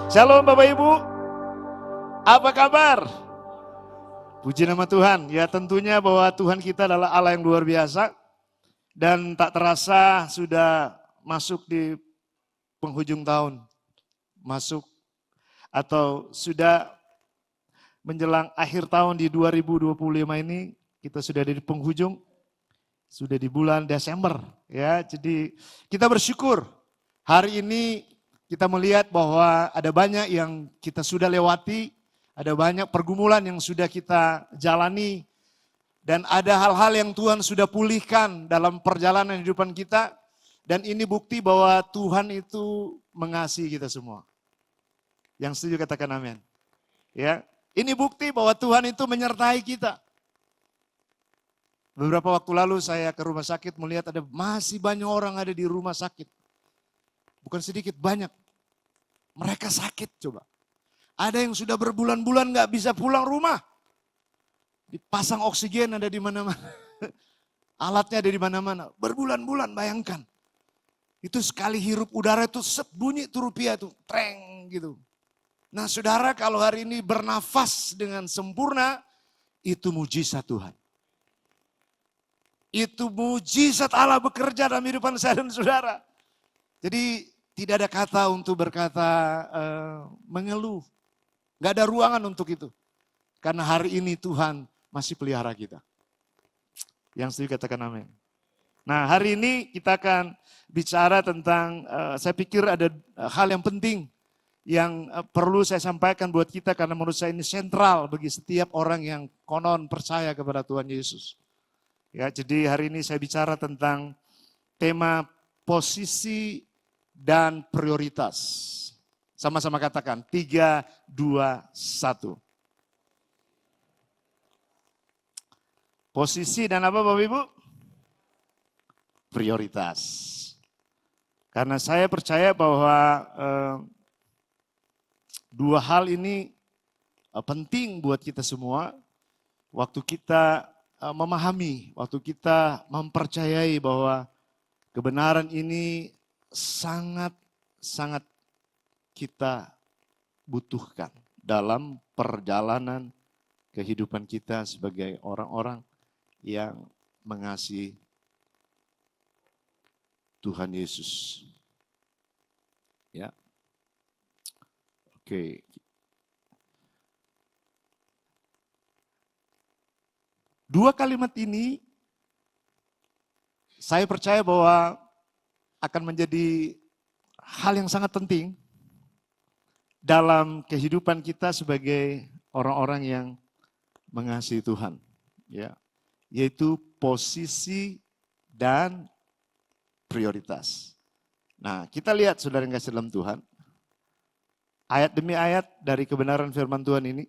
Shalom Bapak Ibu, apa kabar? Puji nama Tuhan. Ya tentunya bahwa Tuhan kita adalah Allah yang luar biasa. Dan tak terasa sudah masuk di penghujung tahun. Masuk atau sudah menjelang akhir tahun di 2025 ini. Kita sudah di penghujung. Sudah di bulan Desember. Ya, jadi kita bersyukur hari ini kita melihat bahwa ada banyak yang kita sudah lewati, ada banyak pergumulan yang sudah kita jalani, dan ada hal-hal yang Tuhan sudah pulihkan dalam perjalanan kehidupan kita, dan ini bukti bahwa Tuhan itu mengasihi kita semua. Yang setuju katakan amin. Ya, ini bukti bahwa Tuhan itu menyertai kita. Beberapa waktu lalu saya ke rumah sakit melihat ada masih banyak orang ada di rumah sakit. Bukan sedikit, banyak. Mereka sakit coba. Ada yang sudah berbulan-bulan gak bisa pulang rumah. Dipasang oksigen ada di mana-mana. Alatnya ada di mana-mana. Berbulan-bulan bayangkan. Itu sekali hirup udara itu bunyi tuh rupiah tuh. Treng gitu. Nah saudara kalau hari ini bernafas dengan sempurna. Itu mujizat Tuhan. Itu mujizat Allah bekerja dalam kehidupan saya dan saudara. Jadi tidak ada kata untuk berkata mengeluh. Gak ada ruangan untuk itu. Karena hari ini Tuhan masih pelihara kita. Yang setuju katakan amin. Nah hari ini kita akan bicara tentang, saya pikir ada hal yang penting. Yang perlu saya sampaikan buat kita karena menurut saya ini sentral bagi setiap orang yang konon percaya kepada Tuhan Yesus. Ya, jadi hari ini saya bicara tentang tema posisi dan prioritas. Sama-sama katakan, 3, 2, 1. Posisi dan apa Bapak Ibu? Prioritas. Karena saya percaya bahwa dua hal ini penting buat kita semua. Waktu kita memahami, waktu kita mempercayai bahwa kebenaran ini sangat kita butuhkan dalam perjalanan kehidupan kita sebagai orang-orang yang mengasihi Tuhan Yesus. Ya. Oke. Dua kalimat ini saya percaya bahwa akan menjadi hal yang sangat penting dalam kehidupan kita sebagai orang-orang yang mengasihi Tuhan, ya, yaitu posisi dan prioritas. Nah, kita lihat saudara yang kasih dalam Tuhan, ayat demi ayat dari kebenaran firman Tuhan ini,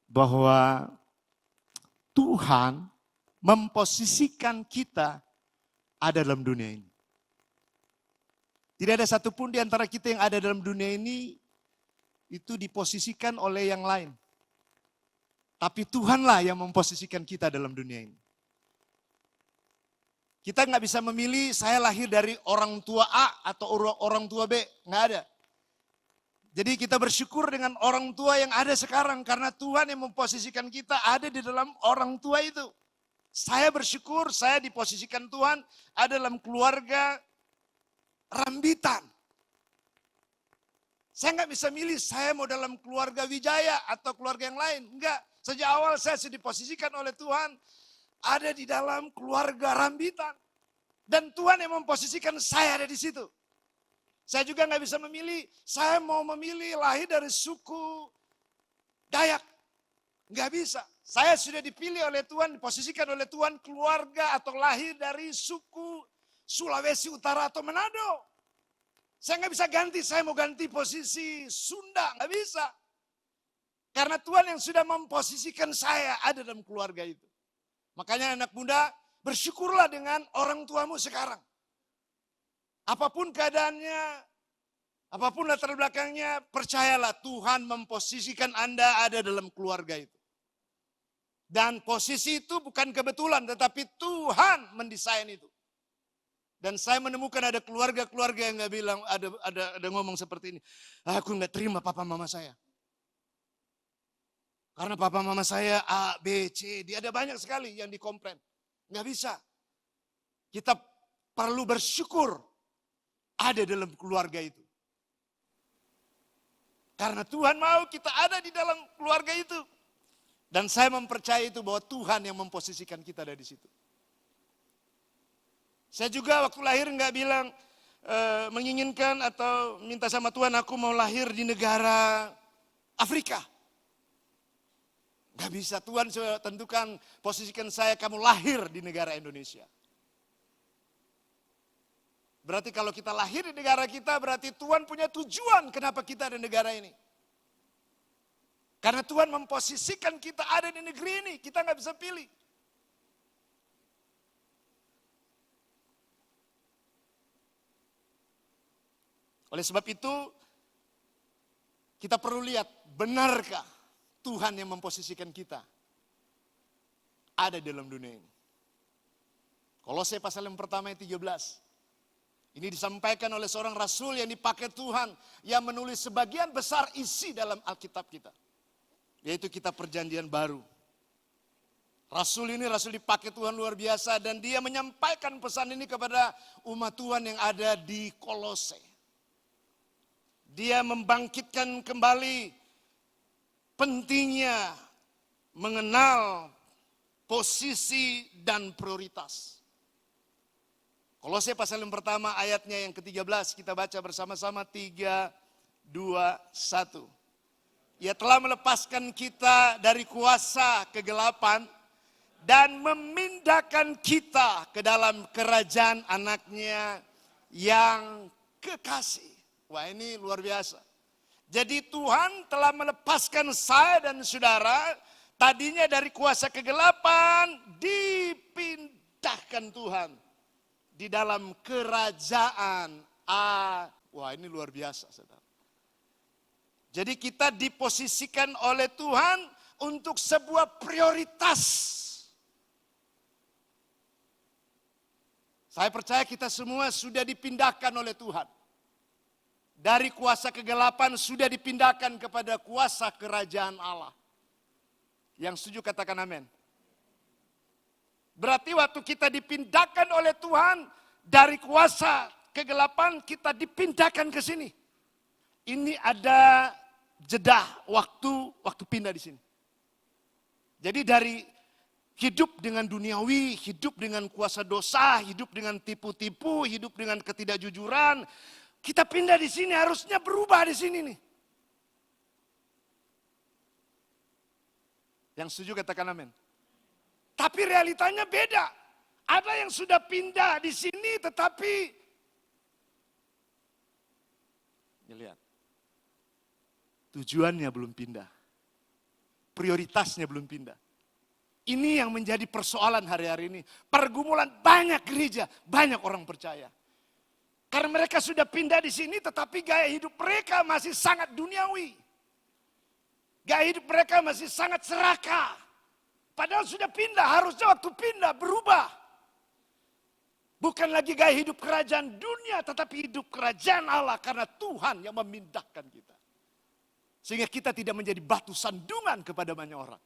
bahwa Tuhan memposisikan kita ada dalam dunia ini. Tidak ada satupun di antara kita yang ada dalam dunia ini itu diposisikan oleh yang lain. Tapi Tuhanlah yang memposisikan kita dalam dunia ini. Kita nggak bisa memilih saya lahir dari orang tua A atau orang tua B, nggak ada. Jadi kita bersyukur dengan orang tua yang ada sekarang karena Tuhan yang memposisikan kita ada di dalam orang tua itu. Saya bersyukur saya diposisikan Tuhan ada dalam keluarga rambitan. Saya nggak bisa milih saya mau dalam keluarga Wijaya atau keluarga yang lain. Enggak, sejak awal saya sudah diposisikan oleh Tuhan ada di dalam keluarga rambitan. Dan Tuhan yang memposisikan saya ada di situ. Saya juga nggak bisa memilih, saya mau memilih lahir dari suku Dayak. Nggak bisa. Saya sudah dipilih oleh Tuhan, diposisikan oleh Tuhan keluarga atau lahir dari suku Sulawesi Utara atau Manado. Saya nggak bisa ganti, saya mau ganti posisi Sunda, nggak bisa. Karena Tuhan yang sudah memposisikan saya ada dalam keluarga itu. Makanya anak muda, bersyukurlah dengan orang tuamu sekarang. Apapun keadaannya, apapun latar belakangnya, percayalah Tuhan memposisikan Anda ada dalam keluarga itu. Dan posisi itu bukan kebetulan, tetapi Tuhan mendesain itu. Dan saya menemukan ada keluarga-keluarga yang nggak bilang, ada ngomong seperti ini. Aku nggak terima papa mama saya. Karena papa mama saya A, B, C, D. Ada banyak sekali yang dikomplain. Nggak bisa. Kita perlu bersyukur ada dalam keluarga itu. Karena Tuhan mau kita ada di dalam keluarga itu. Dan saya mempercayai itu bahwa Tuhan yang memposisikan kita ada di situ. Saya juga waktu lahir nggak bilang menginginkan atau minta sama Tuhan aku mau lahir di negara Afrika. Nggak bisa, Tuhan sudah tentukan posisikan saya kamu lahir di negara Indonesia. Berarti kalau kita lahir di negara kita berarti Tuhan punya tujuan kenapa kita ada di negara ini. Karena Tuhan memposisikan kita ada di negeri ini, kita nggak bisa pilih. Oleh sebab itu, kita perlu lihat, benarkah Tuhan yang memposisikan kita ada dalam dunia ini. Kolose pasal yang pertama ayat 13. Ini disampaikan oleh seorang rasul yang dipakai Tuhan, yang menulis sebagian besar isi dalam Alkitab kita. Yaitu kitab perjanjian baru. Rasul ini rasul dipakai Tuhan luar biasa dan dia menyampaikan pesan ini kepada umat Tuhan yang ada di Kolose. Dia membangkitkan kembali pentingnya mengenal posisi dan prioritas. Kolose pasal yang pertama ayatnya yang ke-13 kita baca bersama-sama 3, 2, 1. Ia telah melepaskan kita dari kuasa kegelapan dan memindahkan kita ke dalam kerajaan anaknya yang kekasih. Wah, ini luar biasa. Jadi Tuhan telah melepaskan saya dan saudara tadinya dari kuasa kegelapan dipindahkan Tuhan di dalam kerajaan Allah. Wah, ini luar biasa, saudara. Jadi kita diposisikan oleh Tuhan untuk sebuah prioritas. Saya percaya kita semua sudah dipindahkan oleh Tuhan. Dari kuasa kegelapan sudah dipindahkan kepada kuasa kerajaan Allah. Yang setuju katakan amin. Berarti waktu kita dipindahkan oleh Tuhan dari kuasa kegelapan kita dipindahkan ke sini. Ini ada jeda waktu pindah di sini. Jadi dari hidup dengan duniawi, hidup dengan kuasa dosa, hidup dengan tipu-tipu, hidup dengan ketidakjujuran, kita pindah di sini harusnya berubah di sini nih. Yang setuju katakan amin. Tapi realitanya beda. Ada yang sudah pindah di sini tetapi lihat. Tujuannya belum pindah. Prioritasnya belum pindah. Ini yang menjadi persoalan hari-hari ini. Pergumulan banyak gereja, banyak orang percaya. Karena mereka sudah pindah di sini tetapi gaya hidup mereka masih sangat duniawi. Gaya hidup mereka masih sangat serakah. Padahal sudah pindah, harusnya waktu pindah berubah. Bukan lagi gaya hidup kerajaan dunia tetapi hidup kerajaan Allah karena Tuhan yang memindahkan kita. Sehingga kita tidak menjadi batu sandungan kepada banyak orang.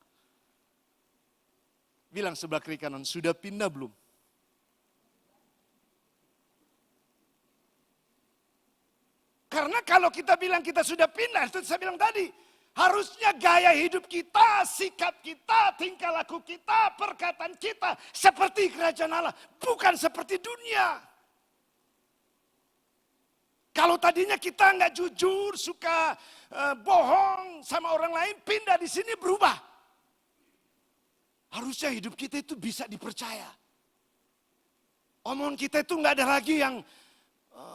Bilang sebelah kiri kanan, sudah pindah belum? Karena kalau kita bilang kita sudah pindah, itu saya bilang tadi, harusnya gaya hidup kita, sikap kita, tingkah laku kita, perkataan kita seperti kerajaan Allah, bukan seperti dunia. Kalau tadinya kita nggak jujur, suka bohong sama orang lain, pindah di sini berubah. Harusnya hidup kita itu bisa dipercaya. Omongan kita itu nggak ada lagi yang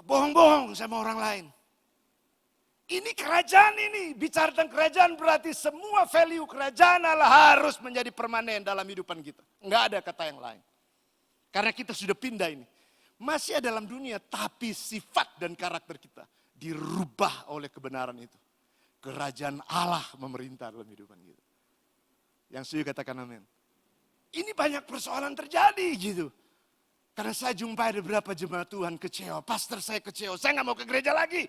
bohong-bohong sama orang lain. Ini kerajaan ini, bicara tentang kerajaan berarti semua value kerajaan Allah harus menjadi permanen dalam hidupan kita. Enggak ada kata yang lain. Karena kita sudah pindah ini. Masih ada dalam dunia, tapi sifat dan karakter kita dirubah oleh kebenaran itu. Kerajaan Allah memerintah dalam hidupan kita. Yang setuju katakan amin. Ini banyak persoalan terjadi gitu. Karena saya jumpai ada beberapa jemaat Tuhan kecewa. Pastor saya kecewa, saya nggak mau ke gereja lagi.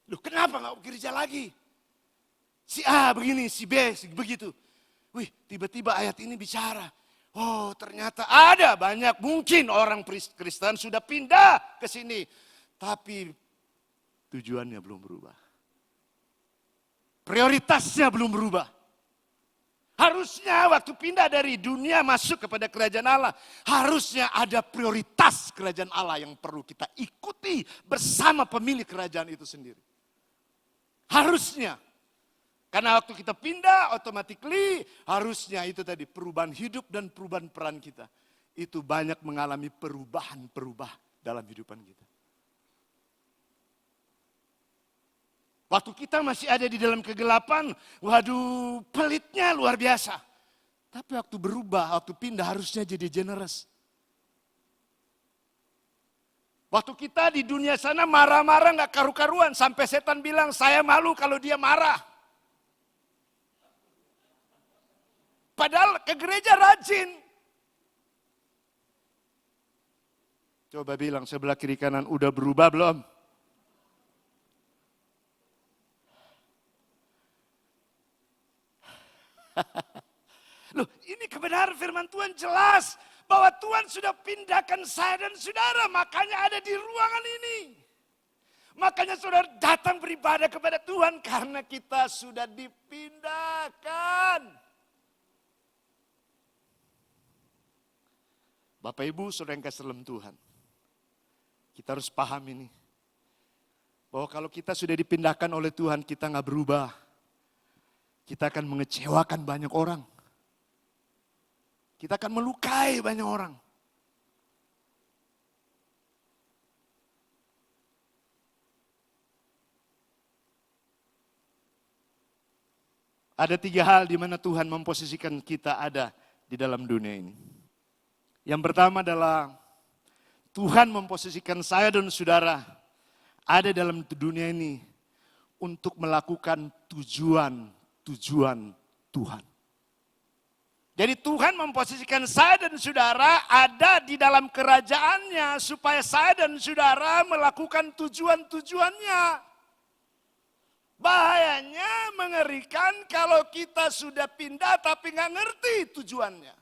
Loh kenapa nggak mau ke gereja lagi? Si A begini, si B begitu. Wih, tiba-tiba ayat ini bicara. Oh ternyata ada banyak mungkin orang Kristen sudah pindah ke sini. Tapi tujuannya belum berubah. Prioritasnya belum berubah. Harusnya waktu pindah dari dunia masuk kepada kerajaan Allah. Harusnya ada prioritas kerajaan Allah yang perlu kita ikuti bersama pemilik kerajaan itu sendiri. Harusnya. Karena waktu kita pindah automatically harusnya itu tadi perubahan hidup dan perubahan peran kita. Itu banyak mengalami perubahan dalam kehidupan kita. Waktu kita masih ada di dalam kegelapan, waduh pelitnya luar biasa. Tapi waktu berubah, waktu pindah harusnya jadi generous. Waktu kita di dunia sana marah-marah gak karu-karuan. Sampai setan bilang saya malu kalau dia marah. Padahal ke gereja rajin. Coba bilang sebelah kiri kanan udah berubah belum? Loh, ini kebenaran firman Tuhan jelas bahwa Tuhan sudah pindahkan saya dan saudara, makanya ada di ruangan ini. Makanya saudara datang beribadah kepada Tuhan karena kita sudah dipindahkan. Bapak Ibu, saudara yang kasih dalam Tuhan, kita harus paham ini. Bahwa kalau kita sudah dipindahkan oleh Tuhan, kita gak berubah. Kita akan mengecewakan banyak orang. Kita akan melukai banyak orang. Ada 3 hal di mana Tuhan memposisikan kita ada di dalam dunia ini. Yang pertama adalah Tuhan memposisikan saya dan saudara ada dalam dunia ini untuk melakukan tujuan Tuhan. Jadi Tuhan memposisikan saya dan saudara ada di dalam kerajaannya supaya saya dan saudara melakukan tujuan-tujuannya. Bahayanya mengerikan kalau kita sudah pindah tapi nggak ngerti tujuannya.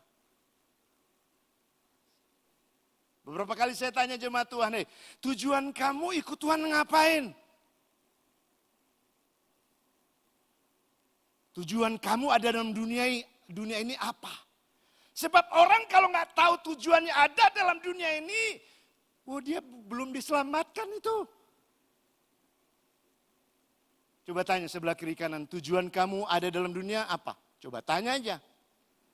Beberapa kali saya tanya jemaat Tuhan, tujuan kamu ikut Tuhan ngapain? Tujuan kamu ada dalam dunia ini apa? Sebab orang kalau nggak tahu tujuannya ada dalam dunia ini, dia belum diselamatkan itu. Coba tanya sebelah kiri kanan, tujuan kamu ada dalam dunia apa? Coba tanya aja.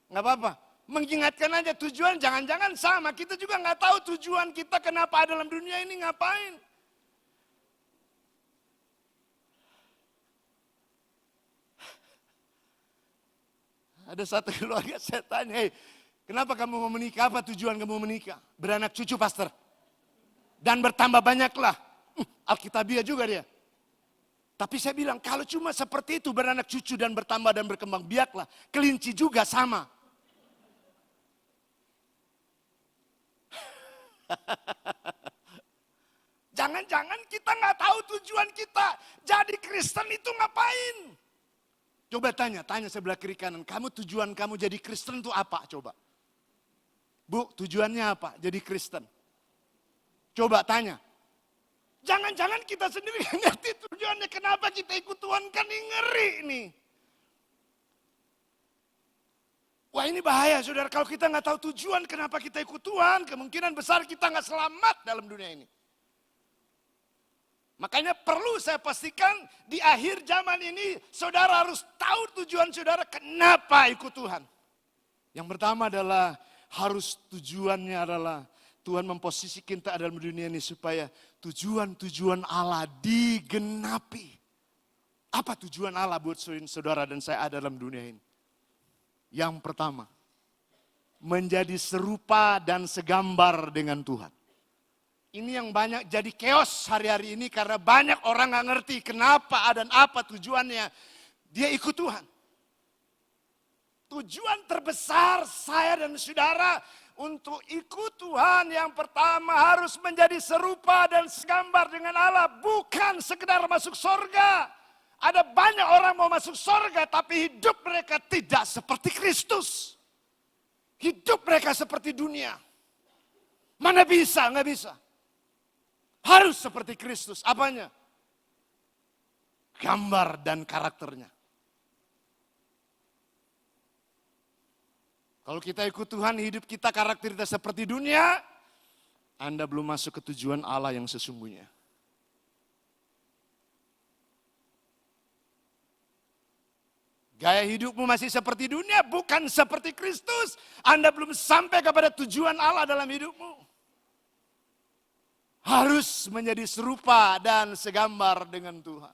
Nggak apa-apa. Mengingatkan aja tujuan, jangan-jangan sama. Kita juga nggak tahu tujuan kita kenapa ada dalam dunia ini ngapain. Ada satu keluarga saya tanya, kenapa kamu mau menikah? Apa tujuan kamu menikah? Beranak cucu pastor. Dan bertambah banyaklah. Alkitabiah juga dia. Tapi saya bilang, kalau cuma seperti itu beranak cucu dan bertambah dan berkembang biaklah. Kelinci juga sama. Jangan-jangan kita nggak tahu tujuan kita. Jadi Kristen itu ngapain? Coba tanya sebelah kiri kanan. Tujuan kamu jadi Kristen itu apa? Coba. Bu, tujuannya apa? Jadi Kristen. Coba tanya. Jangan-jangan kita sendiri nggak ngerti tujuannya. Kenapa kita ikut Tuhan? Kan ini ngeri nih. Wah ini bahaya saudara. Kalau kita nggak tahu tujuan kenapa kita ikut Tuhan. Kemungkinan besar kita nggak selamat dalam dunia ini. Makanya perlu saya pastikan di akhir zaman ini saudara harus tahu tujuan saudara kenapa ikut Tuhan. Yang pertama adalah harus tujuannya adalah Tuhan memposisikan kita dalam dunia ini supaya tujuan-tujuan Allah digenapi. Apa tujuan Allah buat saudara dan saya ada dalam dunia ini? Yang pertama, menjadi serupa dan segambar dengan Tuhan. Ini yang banyak jadi chaos hari-hari ini karena banyak orang gak ngerti kenapa dan apa tujuannya. Dia ikut Tuhan. Tujuan terbesar saya dan saudara untuk ikut Tuhan yang pertama harus menjadi serupa dan segambar dengan Allah. Bukan sekedar masuk sorga. Ada banyak orang mau masuk sorga tapi hidup mereka tidak seperti Kristus. Hidup mereka seperti dunia. Mana bisa, nggak bisa. Harus seperti Kristus. Apanya? Gambar dan karakternya. Kalau kita ikut Tuhan, hidup kita karakter kita seperti dunia, Anda belum masuk ke tujuan Allah yang sesungguhnya. Gaya hidupmu masih seperti dunia, bukan seperti Kristus. Anda belum sampai kepada tujuan Allah dalam hidupmu. Harus menjadi serupa dan segambar dengan Tuhan.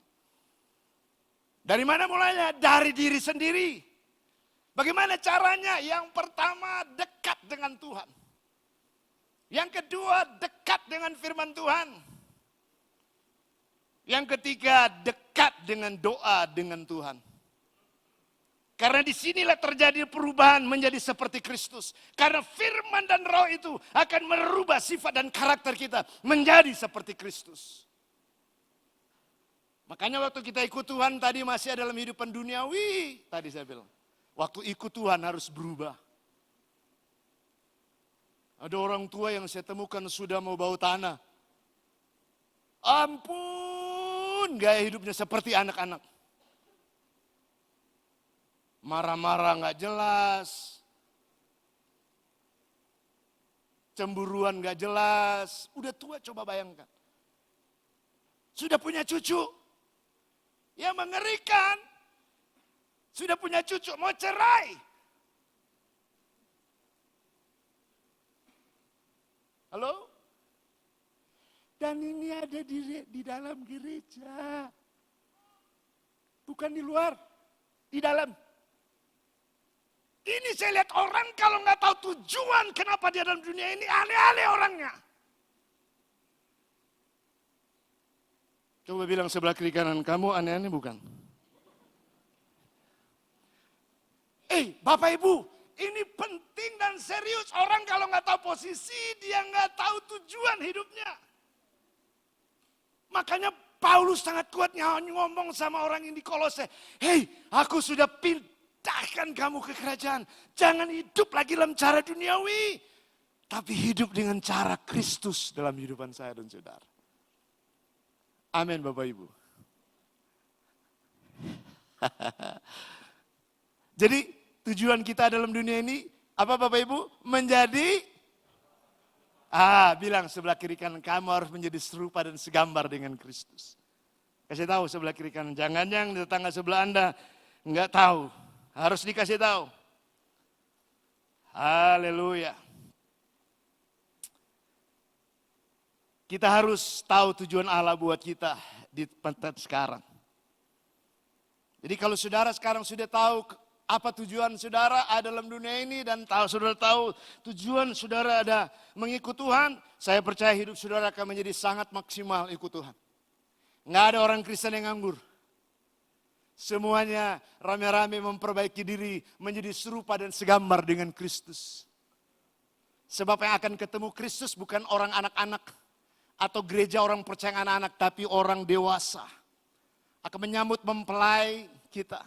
Dari mana mulainya? Dari diri sendiri. Bagaimana caranya? Yang pertama dekat dengan Tuhan. Yang kedua dekat dengan firman Tuhan. Yang ketiga dekat dengan doa dengan Tuhan. Karena disinilah terjadi perubahan menjadi seperti Kristus. Karena firman dan roh itu akan merubah sifat dan karakter kita menjadi seperti Kristus. Makanya waktu kita ikut Tuhan tadi masih dalam hidupan duniawi. Tadi saya bilang. Waktu ikut Tuhan harus berubah. Ada orang tua yang saya temukan sudah mau bau tanah. Ampun, gaya hidupnya seperti anak-anak. Marah-marah gak jelas. Cemburuan gak jelas. Udah tua, coba bayangkan. Sudah punya cucu. Ya mengerikan. Sudah punya cucu, mau cerai. Halo? Dan ini ada di dalam gereja. Bukan di luar, di dalam. Ini saya lihat orang kalau nggak tahu tujuan kenapa dia dalam dunia ini, aneh-aneh orangnya. Coba bilang sebelah kiri kanan, kamu aneh-aneh bukan? Bapak Ibu, ini penting dan serius. Orang kalau nggak tahu posisi, dia nggak tahu tujuan hidupnya. Makanya Paulus sangat kuat ngomong sama orang ini di Kolose. Hei, aku sudah pindahkan kamu ke kerajaan. Jangan hidup lagi dalam cara duniawi. Tapi hidup dengan cara Kristus dalam kehidupan saya dan saudara. Amin Bapak Ibu. Jadi tujuan kita dalam dunia ini, apa Bapak Ibu? Menjadi, bilang sebelah kiri kanan, kamu harus menjadi serupa dan segambar dengan Kristus. Kasih tahu sebelah kiri kanan, jangan yang di tetangga sebelah Anda enggak tahu. Harus dikasih tahu. Haleluya. Kita harus tahu tujuan Allah buat kita di tempat sekarang. Jadi kalau saudara sekarang sudah tahu apa tujuan saudara ada dalam dunia ini dan saudara tahu tujuan saudara ada mengikut Tuhan, saya percaya hidup saudara akan menjadi sangat maksimal ikut Tuhan. Nggak ada orang Kristen yang nganggur. Semuanya rame-rame memperbaiki diri menjadi serupa dan segambar dengan Kristus. Sebab yang akan ketemu Kristus bukan orang anak-anak atau gereja orang percaya anak-anak, tapi orang dewasa. Akan menyambut mempelai kita.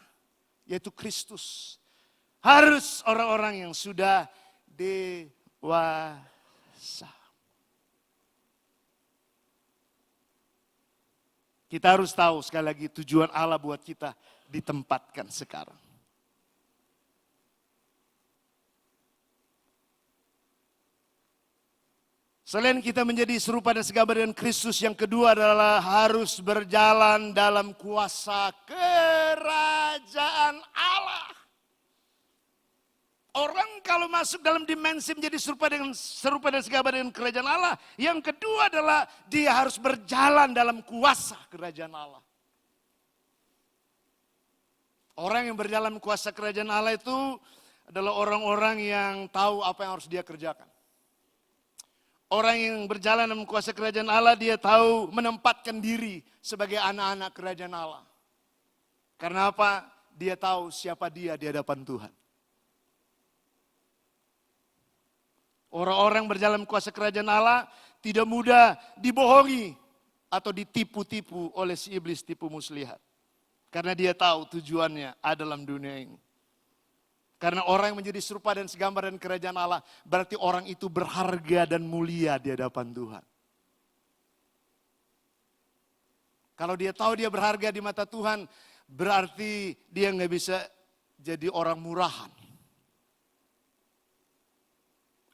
Yaitu Kristus. Harus orang-orang yang sudah dewasa. Kita harus tahu sekali lagi tujuan Allah buat kita ditempatkan sekarang. Selain kita menjadi serupa dan segambar dengan Kristus, yang kedua adalah harus berjalan dalam kuasa kerajaan Allah. Orang kalau masuk dalam dimensi menjadi serupa dan segambar dengan kerajaan Allah, yang kedua adalah dia harus berjalan dalam kuasa kerajaan Allah. Orang yang berjalan kuasa kerajaan Allah itu adalah orang-orang yang tahu apa yang harus dia kerjakan. Orang yang berjalan dalam kuasa kerajaan Allah, dia tahu menempatkan diri sebagai anak-anak kerajaan Allah. Karena apa? Dia tahu siapa dia di hadapan Tuhan. Orang-orang berjalan kuasa kerajaan Allah tidak mudah dibohongi atau ditipu-tipu oleh si iblis tipu muslihat. Karena dia tahu tujuannya ada dalam dunia ini. Karena orang yang menjadi serupa dan segambar dan kerajaan Allah, berarti orang itu berharga dan mulia di hadapan Tuhan. Kalau dia tahu dia berharga di mata Tuhan, berarti dia nggak bisa jadi orang murahan.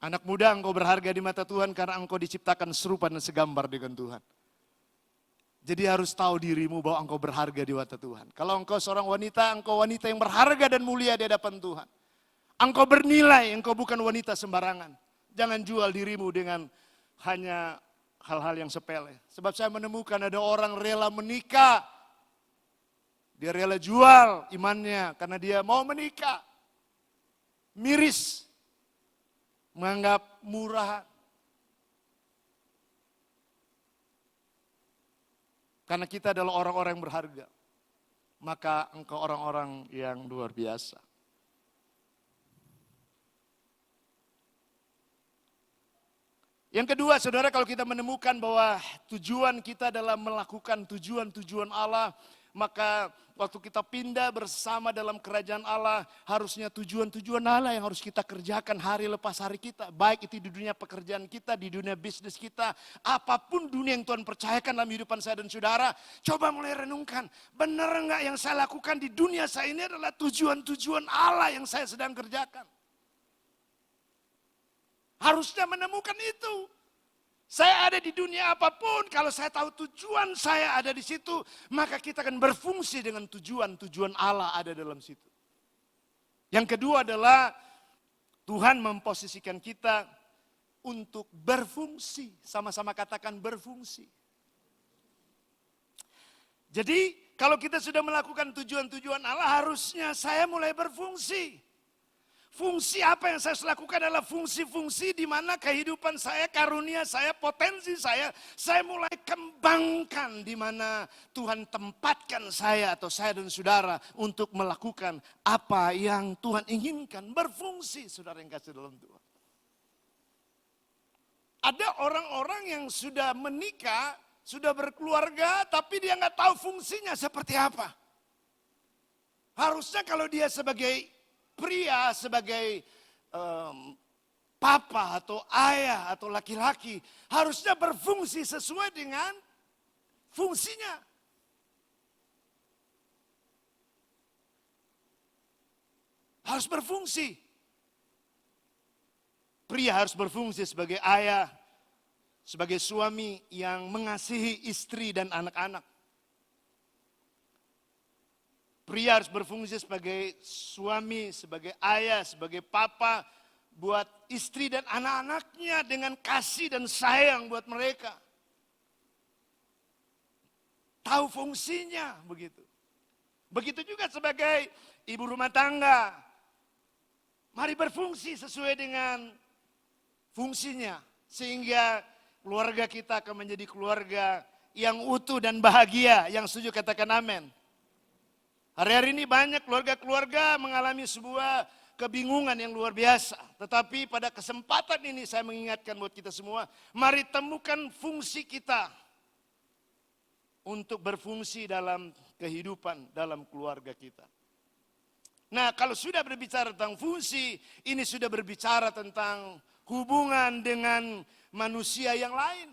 Anak muda, engkau berharga di mata Tuhan karena engkau diciptakan serupa dan segambar dengan Tuhan. Jadi harus tahu dirimu bahwa engkau berharga di mata Tuhan. Kalau engkau seorang wanita, engkau wanita yang berharga dan mulia di hadapan Tuhan. Engkau bernilai, engkau bukan wanita sembarangan. Jangan jual dirimu dengan hanya hal-hal yang sepele. Sebab saya menemukan ada orang rela menikah. Dia rela jual imannya karena dia mau menikah. Miris. Menganggap murah. Karena kita adalah orang-orang yang berharga. Maka engkau orang-orang yang luar biasa. Yang kedua, saudara, kalau kita menemukan bahwa tujuan kita adalah melakukan tujuan-tujuan Allah, maka waktu kita pindah bersama dalam kerajaan Allah, harusnya tujuan-tujuan Allah yang harus kita kerjakan hari lepas hari kita. Baik itu di dunia pekerjaan kita, di dunia bisnis kita, apapun dunia yang Tuhan percayakan dalam kehidupan saya dan saudara. Coba mulai renungkan, benar enggak yang saya lakukan di dunia saya ini adalah tujuan-tujuan Allah yang saya sedang kerjakan. Harusnya menemukan itu. Saya ada di dunia apapun, kalau saya tahu tujuan saya ada di situ, maka kita akan berfungsi dengan tujuan-tujuan Allah ada dalam situ. Yang kedua adalah Tuhan memposisikan kita untuk berfungsi. Sama-sama katakan berfungsi. Jadi kalau kita sudah melakukan tujuan-tujuan Allah, harusnya saya mulai berfungsi. Fungsi apa yang saya lakukan adalah fungsi-fungsi di mana kehidupan saya, karunia saya, potensi saya mulai kembangkan di mana Tuhan tempatkan saya atau saya dan saudara untuk melakukan apa yang Tuhan inginkan, berfungsi, saudara yang kasih dalam Tuhan. Ada orang-orang yang sudah menikah, sudah berkeluarga, tapi dia nggak tahu fungsinya seperti apa. Harusnya kalau dia sebagai pria, sebagai papa atau ayah atau laki-laki, harusnya berfungsi sesuai dengan fungsinya. Harus berfungsi. Pria harus berfungsi sebagai ayah, sebagai suami yang mengasihi istri dan anak-anak. Pria harus berfungsi sebagai suami, sebagai ayah, sebagai papa buat istri dan anak-anaknya dengan kasih dan sayang buat mereka. Tahu fungsinya begitu. Begitu juga sebagai ibu rumah tangga. Mari berfungsi sesuai dengan fungsinya. Sehingga keluarga kita akan menjadi keluarga yang utuh dan bahagia. Yang setuju katakan amin. Hari-hari ini banyak keluarga-keluarga mengalami sebuah kebingungan yang luar biasa. Tetapi pada kesempatan ini saya mengingatkan buat kita semua, mari temukan fungsi kita untuk berfungsi dalam kehidupan, dalam keluarga kita. Nah, kalau sudah berbicara tentang fungsi, ini sudah berbicara tentang hubungan dengan manusia yang lain.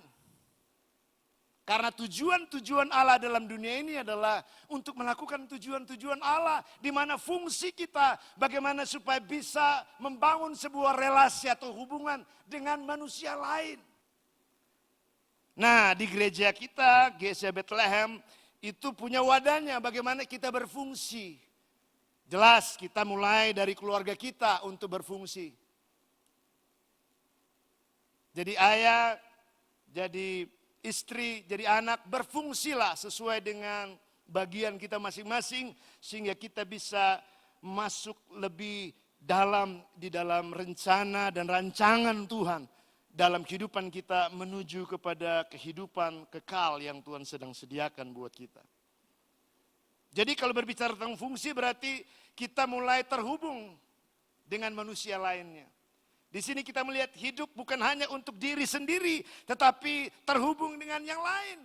Karena tujuan-tujuan Allah dalam dunia ini adalah untuk melakukan tujuan-tujuan Allah. Di mana fungsi kita bagaimana supaya bisa membangun sebuah relasi atau hubungan dengan manusia lain. Nah, di gereja kita, GSI Bethlehem, itu punya wadahnya bagaimana kita berfungsi. Jelas kita mulai dari keluarga kita untuk berfungsi. Jadi ayah, jadi istri, jadi anak, berfungsilah sesuai dengan bagian kita masing-masing sehingga kita bisa masuk lebih dalam di dalam rencana dan rancangan Tuhan dalam kehidupan kita menuju kepada kehidupan kekal yang Tuhan sedang sediakan buat kita. Jadi kalau berbicara tentang fungsi berarti kita mulai terhubung dengan manusia lainnya. Di sini kita melihat hidup bukan hanya untuk diri sendiri, tetapi terhubung dengan yang lain.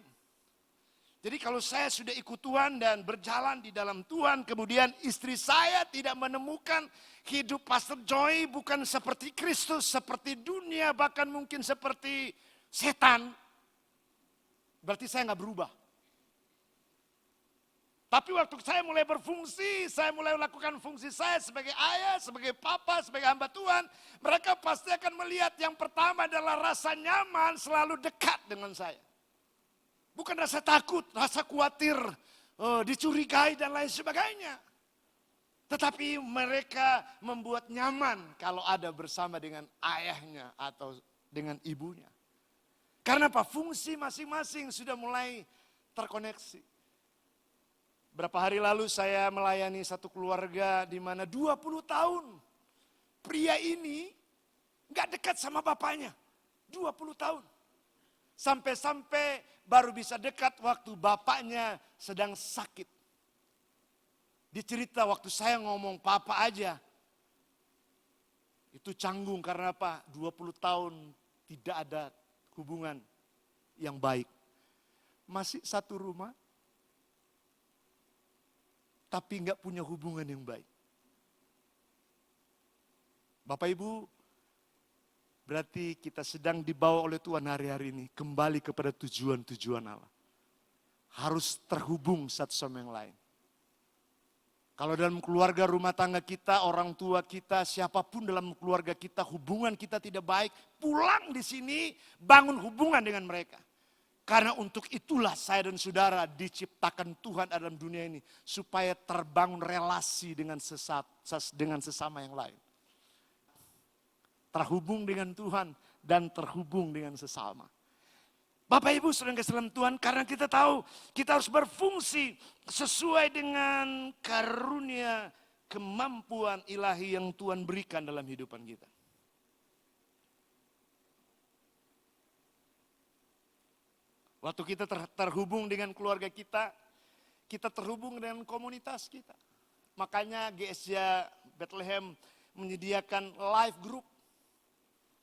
Jadi kalau saya sudah ikut Tuhan dan berjalan di dalam Tuhan, kemudian istri saya tidak menemukan hidup Pastor Joy bukan seperti Kristus, seperti dunia, bahkan mungkin seperti setan, berarti saya nggak berubah. Tapi waktu saya mulai berfungsi, saya mulai melakukan fungsi saya sebagai ayah, sebagai papa, sebagai hamba Tuhan, mereka pasti akan melihat yang pertama adalah rasa nyaman selalu dekat dengan saya. Bukan rasa takut, rasa khawatir, dicurigai dan lain sebagainya. Tetapi mereka membuat nyaman kalau ada bersama dengan ayahnya atau dengan ibunya. Karena apa? Fungsi masing-masing sudah mulai terkoneksi. Berapa hari lalu saya melayani satu keluarga di mana 20 tahun pria ini gak dekat sama bapaknya. 20 tahun. Sampai-sampai baru bisa dekat waktu bapaknya sedang sakit. Dicerita waktu saya ngomong papa aja. Itu canggung karena apa? 20 tahun tidak ada hubungan yang baik. Masih satu rumah. Tapi nggak punya hubungan yang baik. Bapak Ibu, berarti kita sedang dibawa oleh Tuhan hari-hari ini kembali kepada tujuan-tujuan Allah. Harus terhubung satu sama yang lain. Kalau dalam keluarga rumah tangga kita, orang tua kita, siapapun dalam keluarga kita, hubungan kita tidak baik, pulang di sini bangun hubungan dengan mereka. Karena untuk itulah saya dan saudara diciptakan Tuhan dalam dunia ini. Supaya terbangun relasi dengan sesama yang lain. Terhubung dengan Tuhan dan terhubung dengan sesama. Bapak Ibu saudara kasih dalam Tuhan, karena kita tahu kita harus berfungsi sesuai dengan karunia kemampuan ilahi yang Tuhan berikan dalam kehidupan kita. Waktu kita terhubung dengan keluarga kita terhubung dengan komunitas kita. Makanya GSJ Bethlehem menyediakan live group.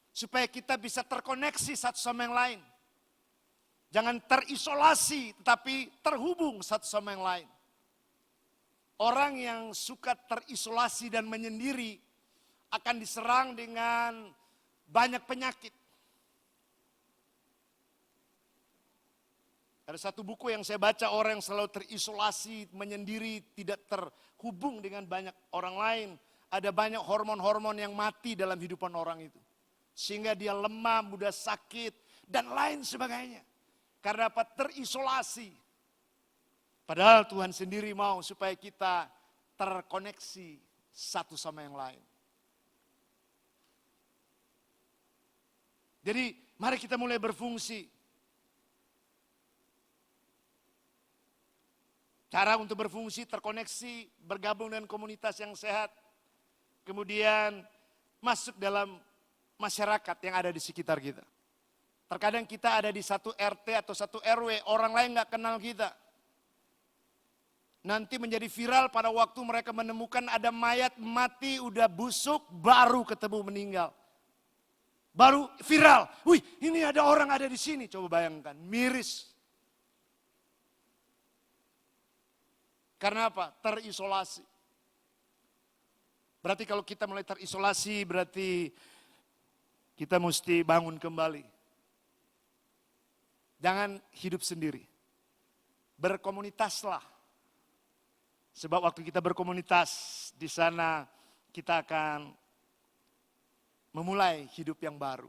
Supaya kita bisa terkoneksi satu sama yang lain. Jangan terisolasi, tetapi terhubung satu sama yang lain. Orang yang suka terisolasi dan menyendiri akan diserang dengan banyak penyakit. Ada satu buku yang saya baca, orang yang selalu terisolasi, menyendiri, tidak terhubung dengan banyak orang lain. Ada banyak hormon-hormon yang mati dalam kehidupan orang itu. Sehingga dia lemah, mudah sakit, dan lain sebagainya. Karena apa? Terisolasi. Padahal Tuhan sendiri mau supaya kita terkoneksi satu sama yang lain. Jadi mari kita mulai berfungsi. Cara untuk berfungsi, terkoneksi, bergabung dengan komunitas yang sehat. Kemudian masuk dalam masyarakat yang ada di sekitar kita. Terkadang kita ada di satu RT atau satu RW, orang lain gak kenal kita. Nanti menjadi viral pada waktu mereka menemukan ada mayat mati, udah busuk, baru ketemu meninggal. Baru viral, wih ini ada orang ada di sini, coba bayangkan, miris. Karena apa? Terisolasi. Berarti kalau kita mulai terisolasi, berarti kita mesti bangun kembali. Jangan hidup sendiri. Berkomunitaslah. Sebab waktu kita berkomunitas, di sana kita akan memulai hidup yang baru.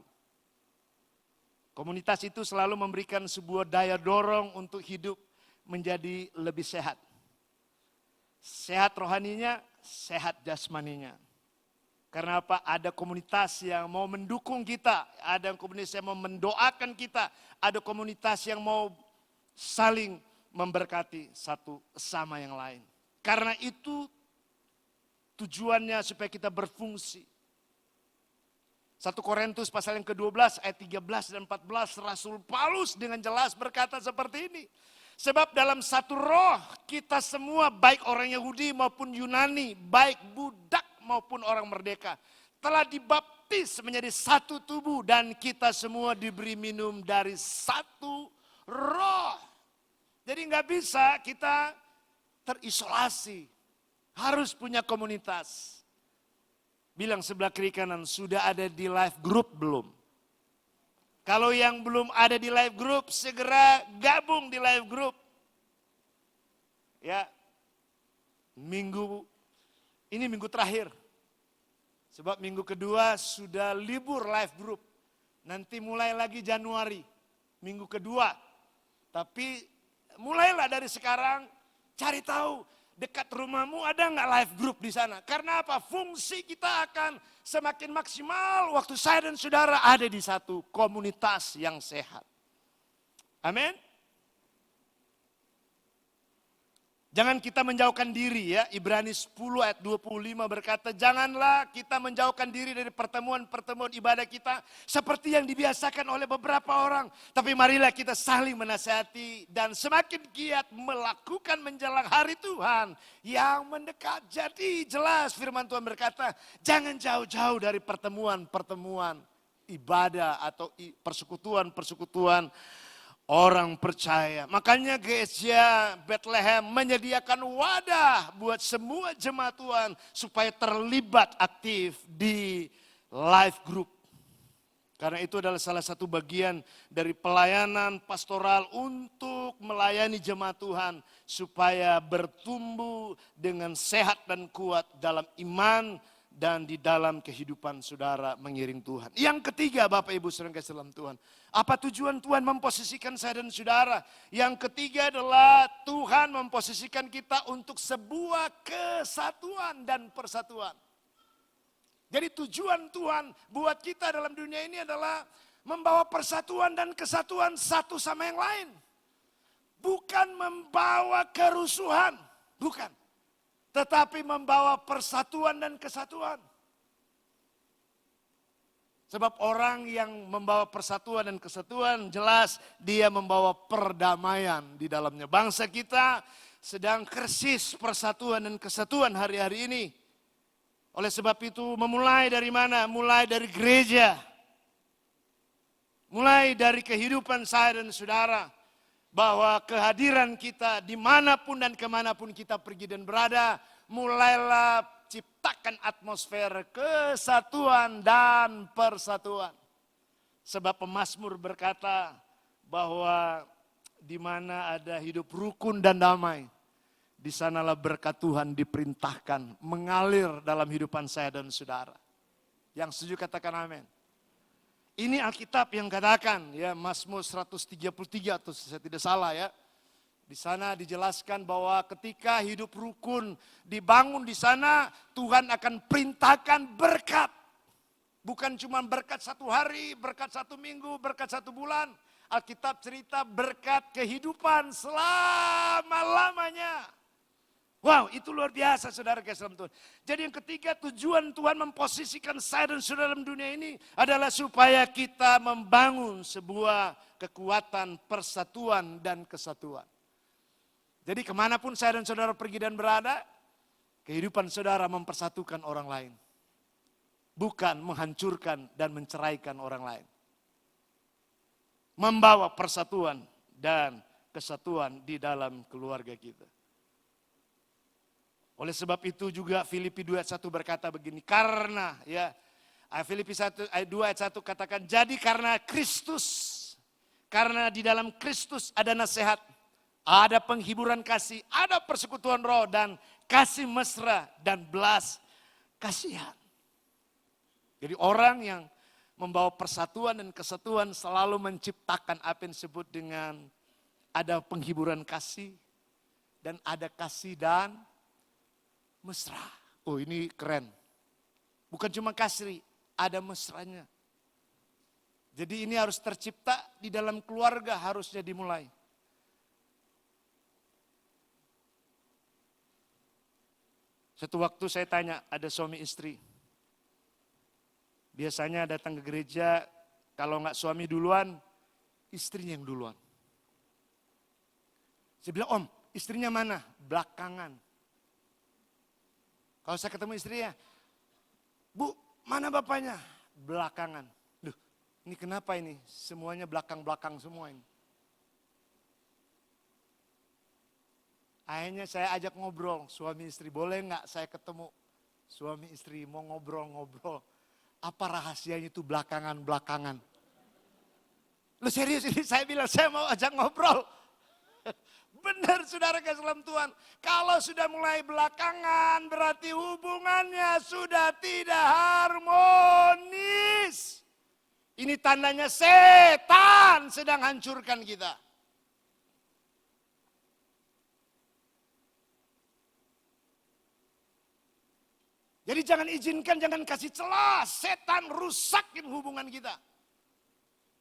Komunitas itu selalu memberikan sebuah daya dorong untuk hidup menjadi lebih sehat. Sehat rohaninya, sehat jasmaninya. Karena apa? Ada komunitas yang mau mendukung kita, ada komunitas yang mau mendoakan kita, ada komunitas yang mau saling memberkati satu sama yang lain. Karena itu tujuannya supaya kita berfungsi. 1 Korintus pasal yang ke-12 ayat 13 dan 14 Rasul Paulus dengan jelas berkata seperti ini. Sebab dalam satu roh kita semua baik orang Yahudi maupun Yunani, baik budak maupun orang merdeka telah dibaptis betis menjadi satu tubuh dan kita semua diberi minum dari satu roh. Jadi nggak bisa kita terisolasi, harus punya komunitas. Bilang sebelah kiri kanan, sudah ada di live group belum? Kalau yang belum ada di live group, segera gabung di live group. Ya, ini minggu terakhir. Sebab minggu kedua sudah libur live group. Nanti mulai lagi Januari, minggu kedua. Tapi mulailah dari sekarang cari tahu dekat rumahmu ada nggak live group di sana. Karena apa? Fungsi kita akan semakin maksimal waktu saya dan saudara ada di satu komunitas yang sehat. Amin. Jangan kita menjauhkan diri ya. Ibrani 10 ayat 25 berkata, janganlah kita menjauhkan diri dari pertemuan-pertemuan ibadah kita seperti yang dibiasakan oleh beberapa orang. Tapi marilah kita saling menasihati dan semakin giat melakukan menjelang hari Tuhan yang mendekat. Jadi jelas firman Tuhan berkata, jangan jauh-jauh dari pertemuan-pertemuan ibadah atau persekutuan-persekutuan orang percaya. Makanya gereja Bethlehem menyediakan wadah buat semua jemaat Tuhan supaya terlibat aktif di live group. Karena itu adalah salah satu bagian dari pelayanan pastoral untuk melayani jemaat Tuhan supaya bertumbuh dengan sehat dan kuat dalam iman dan di dalam kehidupan saudara mengiring Tuhan. Yang ketiga, Bapak Ibu saudara kasih dalam Tuhan. Apa tujuan Tuhan memposisikan saya dan saudara? Yang ketiga adalah Tuhan memposisikan kita untuk sebuah kesatuan dan persatuan. Jadi tujuan Tuhan buat kita dalam dunia ini adalah membawa persatuan dan kesatuan satu sama yang lain. Bukan membawa kerusuhan, bukan. Tetapi membawa persatuan dan kesatuan. Sebab orang yang membawa persatuan dan kesatuan jelas dia membawa perdamaian di dalamnya. Bangsa kita sedang krisis persatuan dan kesatuan hari-hari ini. Oleh sebab itu memulai dari mana? Mulai dari gereja. Mulai dari kehidupan saya dan saudara. Bahwa kehadiran kita dimanapun dan kemanapun kita pergi dan berada, mulailah ciptakan atmosfer kesatuan dan persatuan. Sebab pemazmur berkata bahwa di mana ada hidup rukun dan damai, di sanalah berkat Tuhan diperintahkan mengalir dalam hidupan saya dan saudara. Yang setuju katakan amin. Ini Alkitab yang katakan ya, Mazmur 133 atau saya tidak salah ya. Di sana dijelaskan bahwa ketika hidup rukun dibangun di sana, Tuhan akan perintahkan berkat. Bukan cuma berkat satu hari, berkat satu minggu, berkat satu bulan. Alkitab cerita berkat kehidupan selama-lamanya. Wow, itu luar biasa saudara kasih dalam Tuhan. Jadi yang ketiga, tujuan Tuhan memposisikan saya dan saudara dalam dunia ini adalah supaya kita membangun sebuah kekuatan persatuan dan kesatuan. Jadi kemanapun saya dan saudara pergi dan berada, kehidupan saudara mempersatukan orang lain. Bukan menghancurkan dan menceraikan orang lain. Membawa persatuan dan kesatuan di dalam keluarga kita. Oleh sebab itu juga Filipi 2 ayat 1 berkata begini, karena ya Filipi 1 ayat 2 ayat 1 katakan, jadi karena Kristus, karena di dalam Kristus ada nasihat, ada penghiburan kasih, ada persekutuan roh dan kasih mesra dan belas kasihan. Jadi orang yang membawa persatuan dan kesatuan selalu menciptakan apa yang disebut dengan ada penghiburan kasih dan ada kasih dan mesra. Oh ini keren. Bukan cuma kasih, ada mesranya. Jadi ini harus tercipta di dalam keluarga, harusnya dimulai. Satu waktu saya tanya, ada suami istri. Biasanya datang ke gereja, kalau nggak suami duluan, istrinya yang duluan. Saya bilang, Om, istrinya mana? Belakangan. Kalau saya ketemu istrinya, Bu, mana bapaknya? belakangan. Duh, ini kenapa ini? Semuanya belakang-belakang semua ini. Akhirnya saya ajak ngobrol, suami istri, boleh nggak saya ketemu? Suami istri mau ngobrol-ngobrol. Apa rahasianya itu belakangan-belakangan? Lu serius ini saya bilang, saya mau ajak ngobrol. Benar saudara kasih dalam Tuhan. Kalau sudah mulai belakangan berarti hubungannya sudah tidak harmonis. Ini tandanya setan sedang hancurkan kita. Jadi jangan izinkan, jangan kasih celah setan rusakin hubungan kita.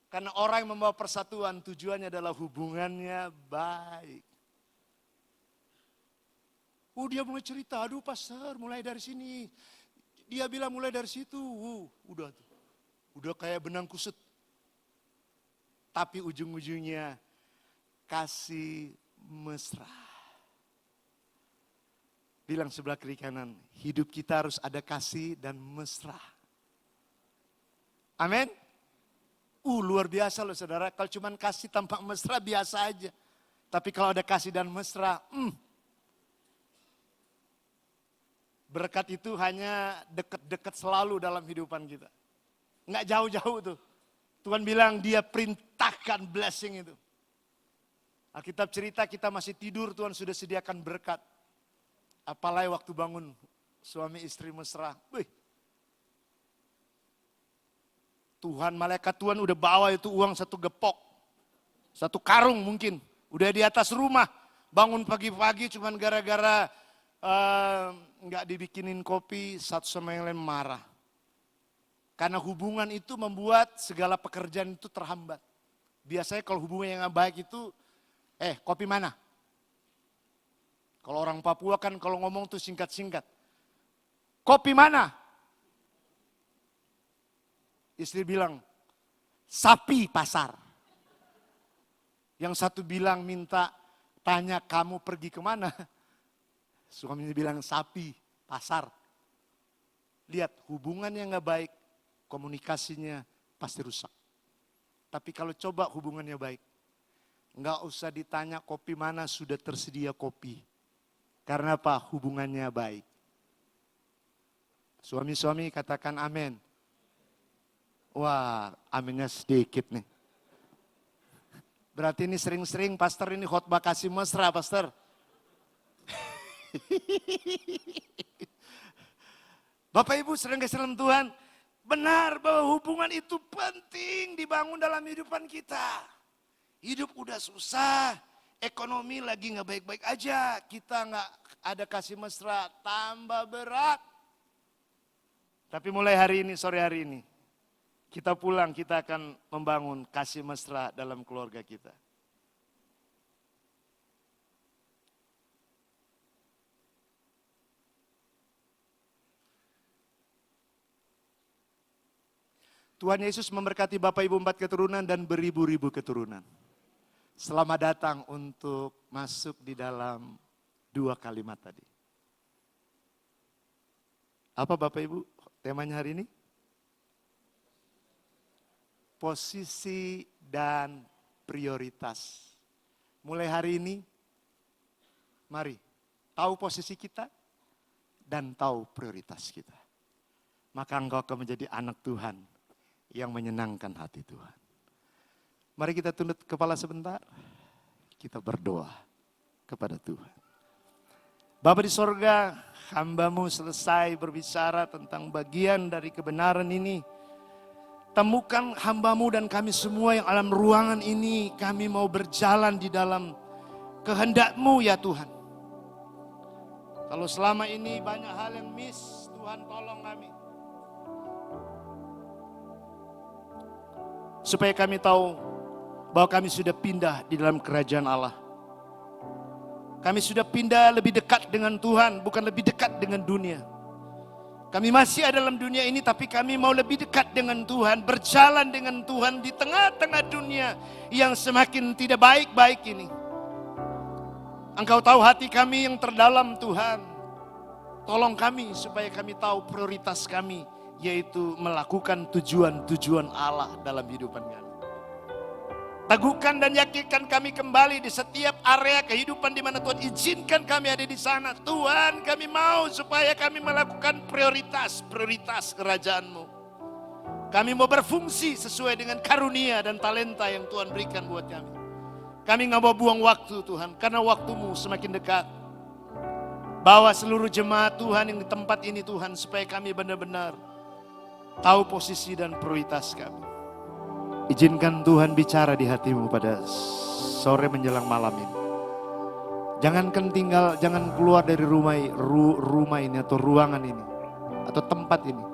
Karena orang yang membawa persatuan tujuannya adalah hubungannya baik. Oh dia mulai cerita, aduh pastor mulai dari sini. Dia bilang mulai dari situ, udah tuh. Udah kayak benang kusut. Tapi ujung-ujungnya kasih mesra. Bilang sebelah kiri kanan, hidup kita harus ada kasih dan mesra. Amin. Luar biasa loh saudara, kalau cuma kasih tanpa mesra biasa aja. Tapi kalau ada kasih dan mesra, berkat itu hanya dekat-dekat selalu dalam kehidupan kita. Nggak jauh-jauh tuh. Tuhan bilang dia perintahkan blessing itu. Alkitab cerita kita masih tidur, Tuhan sudah sediakan berkat. Apalagi waktu bangun suami istri mesra. Wih. Tuhan, malaikat Tuhan udah bawa itu uang 1 gepok. 1 karung mungkin. Udah di atas rumah. Bangun pagi-pagi cuman gara-gara nggak dibikinin kopi, satu sama yang lain marah. Karena hubungan itu membuat segala pekerjaan itu terhambat. Biasanya kalau hubungan yang baik itu, kopi mana? Kalau orang Papua kan kalau ngomong tuh singkat-singkat. Kopi mana? Istri bilang, sapi pasar. Yang satu bilang minta tanya kamu pergi kemana? Suaminya bilang sapi pasar. Lihat hubungan yang gak baik, komunikasinya pasti rusak. Tapi kalau coba hubungannya baik, gak usah ditanya kopi mana, sudah tersedia kopi. Karena apa? Hubungannya baik. Suami-suami katakan amin. Wah, aminnya sedikit nih. Berarti ini sering-sering pastor ini khotbah kasih mesra, pastor. Bapak Ibu sering kasih dalam Tuhan. Benar bahwa hubungan itu penting dibangun dalam kehidupan kita. Hidup udah susah. Ekonomi lagi gak baik-baik aja, kita gak ada kasih mesra, tambah berat. Tapi mulai hari ini, sore hari ini, kita pulang, kita akan membangun kasih mesra dalam keluarga kita. Tuhan Yesus memberkati Bapak Ibu 4 keturunan dan beribu-ribu keturunan. Selamat datang untuk masuk di dalam 2 kalimat tadi. Apa Bapak Ibu temanya hari ini? Posisi dan prioritas. Mulai hari ini, mari tahu posisi kita dan tahu prioritas kita. Maka engkau akan menjadi anak Tuhan yang menyenangkan hati Tuhan. Mari kita tunduk kepala sebentar, kita berdoa kepada Tuhan. Bapa di sorga, hamba-Mu selesai berbicara tentang bagian dari kebenaran ini. Temukan hamba-Mu dan kami semua yang alam ruangan ini, kami mau berjalan di dalam kehendak-Mu ya Tuhan. Kalau selama ini banyak hal yang miss, Tuhan tolong kami. Supaya kami tahu bahwa kami sudah pindah di dalam kerajaan Allah. Kami sudah pindah lebih dekat dengan Tuhan, bukan lebih dekat dengan dunia. Kami masih ada dalam dunia ini, tapi kami mau lebih dekat dengan Tuhan, berjalan dengan Tuhan di tengah-tengah dunia yang semakin tidak baik-baik ini. Engkau tahu hati kami yang terdalam Tuhan. Tolong kami supaya kami tahu prioritas kami yaitu melakukan tujuan-tujuan Allah dalam hidupan kami. Teguhkan dan yakinkan kami kembali di setiap area kehidupan di mana Tuhan izinkan kami ada di sana. Tuhan, kami mau supaya kami melakukan prioritas kerajaan-Mu. Kami mau berfungsi sesuai dengan karunia dan talenta yang Tuhan berikan buat kami. Kami nggak mau buang waktu Tuhan, karena waktu-Mu semakin dekat. Bawa seluruh jemaat Tuhan yang di tempat ini Tuhan, supaya kami benar-benar tahu posisi dan prioritas kami. Izinkan Tuhan bicara di hatimu pada sore menjelang malam ini. Jangan keluar dari rumah ini atau ruangan ini atau tempat ini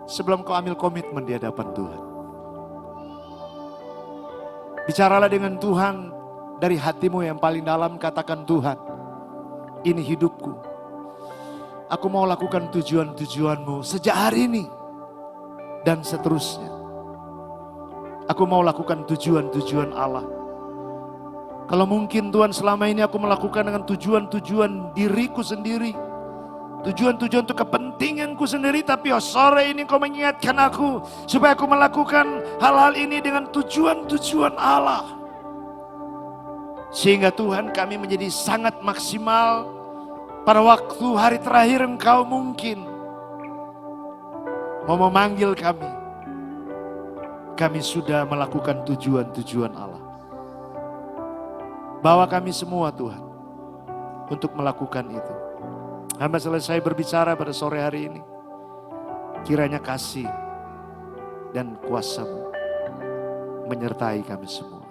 sebelum kau ambil komitmen di hadapan Tuhan. Bicaralah dengan Tuhan dari hatimu yang paling dalam, katakan, Tuhan, ini hidupku. Aku mau lakukan tujuan-tujuan-Mu sejak hari ini dan seterusnya. Aku mau lakukan tujuan-tujuan Allah. Kalau mungkin Tuhan selama ini aku melakukan dengan tujuan-tujuan diriku sendiri. Tujuan-tujuan untuk kepentinganku sendiri. Tapi sore ini Kau mengingatkan aku supaya aku melakukan hal-hal ini dengan tujuan-tujuan Allah. Sehingga Tuhan, kami menjadi sangat maksimal pada waktu hari terakhir Engkau mungkin mau memanggil kami. Kami sudah melakukan tujuan-tujuan Allah. Bawa kami semua Tuhan untuk melakukan itu. Hamba selesai berbicara pada sore hari ini. Kiranya kasih dan kuasa-Mu menyertai kami semua.